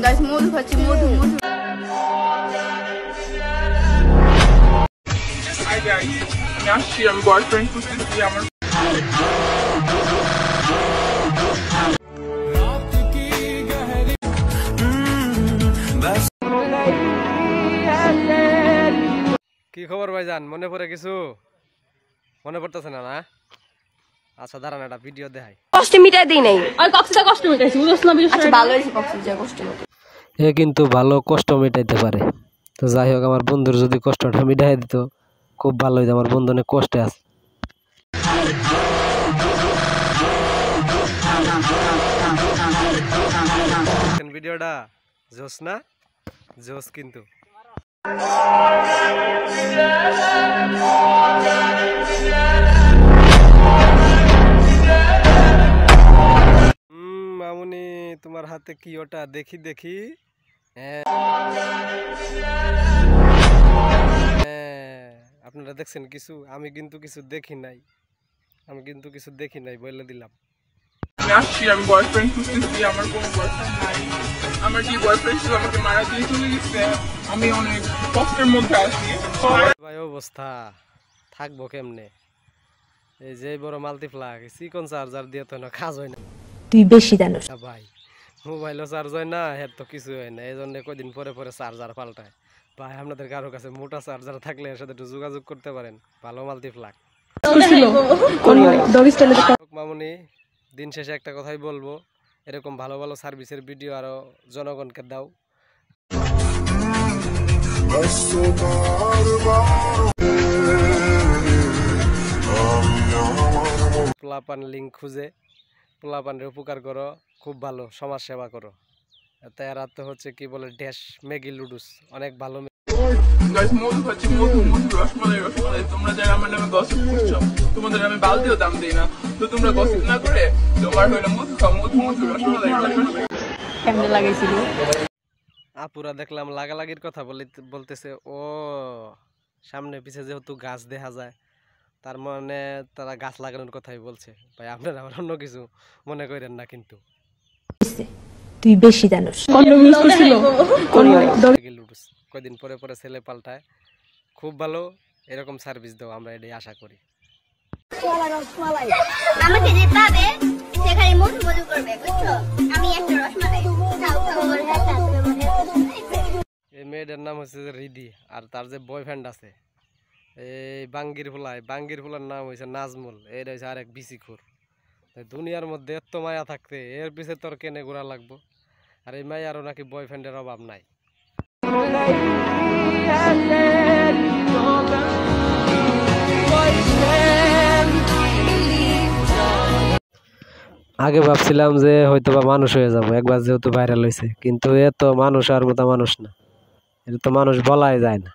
Guys মধু খাচ্ছি, মধু মধু। Hi guys, আমি আসছি, আমি বয়ফ্রেন্ড খুঁজতেছি আমার। কি খবর ভাইজান, মনে পড়ে কিছু? মনে পড়তেছে না? না আচ্ছা দাঁড়ান, একটা ভিডিও দেখাই। কষ্ট মিটাই দেই নাই, আর কক্সিজা কষ্ট মিটাইছি, বুঝছ না? আচ্ছা ভালো হইছে, কক্সিজা কষ্ট মিটাই। এ কিন্তু ভালো কষ্ট মিটাইতে পারে। তো যাই হোক, আমার বন্ধুর যদি কষ্টটা মিটাই দিত খুব ভালো হইতো। আমার বন্ধু অনেক কষ্টে আছে। ভিডিওটা জোস না? জোস কিন্তু। মামুনি, তোমার হাতে কি ওটা? দেখি দেখি। আপনারা দেখছেন কিছু? আমি কিন্তু কিছু দেখি নাই, বলে দিলাম। আমি আসছি, আমি বয়ফ্রেন্ড খুঁজতেছি, আমার কোনো বয়ফ্রেন্ড নাই। আমার যে বয়ফ্রেন্ড ছিল আমাকে মারা দিয়ে চলে গেছে। আমি অনেক কষ্টের মধ্যে আছি। ভাই অবস্থা থাকবো কেমনে? এই যে বড় মাল্টিপ্লাগ চিকন চার্জার দিয়ে তো না কাজ হয় না। তুই বেশি জানোস ভাই, মোবাইলও চার্জ হয় না, এর তো কিছু হয় না। এই জন্য কদিন পরে পরে চার্জার পাল্টায়। ভাই আপনাদের কারো কাছে মোটা চার্জার থাকলে এর সাথে একটু যোগাযোগ করতে পারেন। ভালো মাল্টিপ্লাগ। মামুনি, দিন শেষে একটা কথাই বলবো, এরকম ভালো ভালো সার্ভিসের ভিডিও আরো জনগণকে দাও। পোলাপান লিঙ্ক খুঁজে পোলাপানের উপকার করো, খুব ভালো সমাজ সেবা করো। তাই আর তো হচ্ছে কি বলে ড্যাশ ম্যাগি লুডুস, অনেক ভালো। গাইস মধু খাচ্ছি, মধু মধু, রসমালাই রসমালাই। তোমরা যারা আমার নামে গসিপ করছো, তোমাদের আমি বালতিও দাম দিই না। তো তোমরা গসিপ না করে তোমার হইলো মধু খাও, মধু মধু, রসমালাই রসমালাই। কেমনে লাগাইছিল? আপুরা দেখলাম লাগালাগির কথা বলতেছে। ও সামনে পিছে যেহেতু গাছ দেখা যায়, তার মানে তারা গাছ লাগানোর কথাই বলছে। ভাই আপনারা আবার অন্য কিছু মনে করেন না কিন্তু। তুই বেশি জানোস। কয়দিন পরে পরে ছেলে পাল্টায়, খুব ভালো। এরকম সার্ভিস দাও, আমরা এটাই আশা করি। আমাকে যে পাবে সে খালি মধু মধু করবে, বুঝছো? আমি একটা রসমালাই খাও খাও বলে একটা এই মেয়েটার নাম হচ্ছে রিদি, আর তার যে বয়ফ্রেন্ড আছে এই বাঙ্গির ফুলার নাম হয়েছে নাজমুল। এটা হচ্ছে আরেক বিসিখুর। দুনিয়ার মধ্যে এত মায়া থাকতে এর পিছে তোর কেনে ঘোরা লাগবো? আর এই মায়ারও নাকি বয়ফ্রেন্ডের অভাব নাই। আগে ভাবছিলাম যে হয়তো বা মানুষ হয়ে যাবো একবার, যেহেতু ভাইরাল হয়েছে, কিন্তু এ তো মানুষ আর মতো মানুষ না। এটা তো মানুষ বলাই যায় না।